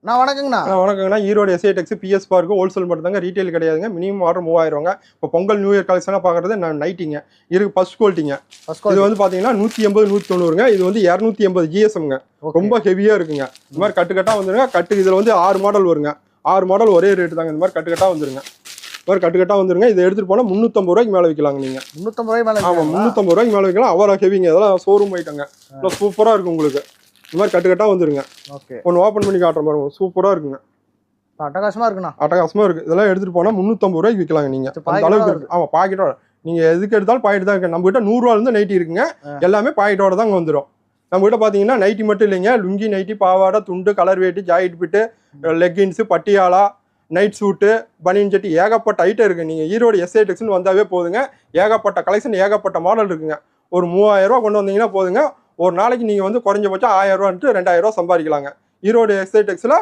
நான் வணக்கங்கண்ணா. வணக்கங்கண்ணா. ஈரோடு எஸ்ஐ டெக்ஸ் PS park wholesale மட்டும் தாங்க, ரீட்டைல் கிடையாதுங்க. மினிமம் ஆர்டர் 3000 இப்போ பொங்கல் நியூ இயர் கலெக்ஷனாக பார்க்குறது நைட்டிங்க இருக்கு. ஃபர்ஸ்ட் குவாலிட்டிங்க. இது வந்து பார்த்தீங்கன்னா 180 190ங்க. இது வந்து 280 ஜிஎஸ்எம்ங்க. ரொம்ப ஹெவியாக இருக்குங்க. இந்த மாதிரி கட்டுக்கட்டாக வந்துருங்க. இதில் வந்து 6 மாடல் வருங்க. 6 மாடல் ஒரே ரேட்டு தாங்க. இந்த மாதிரி கட்டுக்கட்டாக வந்துருங்க. இந்த மாதிரி கட்டுக்கட்டாக வந்துருங்க. இதை எடுத்துகிட்டு போனால் 350 ரூபாய்க்கு மேலே விற்கலாங்க. நீங்கள் 350 ரூபாய்க்கு மேலே? ஆமாம், 350 ரூபாய்க்கு மேலே விற்கலாம். அவ்வளோ ஹெவிங்க. இதெல்லாம் ஷோரூம் ஐட்டங்க. இதெல்லாம் சூப்பராக இருக்கும் உங்களுக்கு. இந்த மாதிரி கட்டுக்கட்டாக வந்துருங்க. ஓகே, ஒன்று ஓப்பன் பண்ணி காட்டுற மாதிரி சூப்பராக இருக்குங்க. அட்டகாசமா இருக்குண்ணா. அட்டகாசமா இருக்கு. இதெல்லாம் எடுத்துட்டு போனா 350 ரூபாய்க்கு விற்கலாங்க. நீங்க அந்த அளவுக்கு இருக்கு. ஆமா, பாக்கெட்டோட. நீங்க எதுக்கு எடுத்தாலும் பாக்கெட் தான் இருக்கு. நம்ம கிட்ட 100 ரூபாயில இருந்து நைட்டி இருக்குங்க. எல்லாமே பாக்கெட்டோட தான் வந்துடும். நம்ம கிட்ட பாத்தீங்கன்னா நைட்டி மட்டும் இல்லைங்க, லுங்கி நைட்டி, பாவாடை, துண்டு, கலர் வேட்டி, ஜாக்கெட் பிட்டு, லெக்கின்ஸ், பட்டியாலா, நைட் சூட்டு, பனியன் சட்டி, ஏகப்பட்ட ஐட்டம் இருக்கு. நீங்க ஈரோடு எஸ்ஐ டெக்ஸ்னு வந்தாவே போதுங்க. ஏகப்பட்ட கலெக்ஷன், ஏகப்பட்ட மாடல் இருக்குங்க. ஒரு 3000 ரூபா கொண்டு வந்தீங்கன்னா போதுங்க. ஒரு நாளைக்கு நீங்க வந்து குறைஞ்சபட்சம் 1000 ரூபான்ட்டு 2000 ரூபா சம்பாதிக்கலாங்க. ஈரோடு எஸ்ஐ டெக்ஸ்ல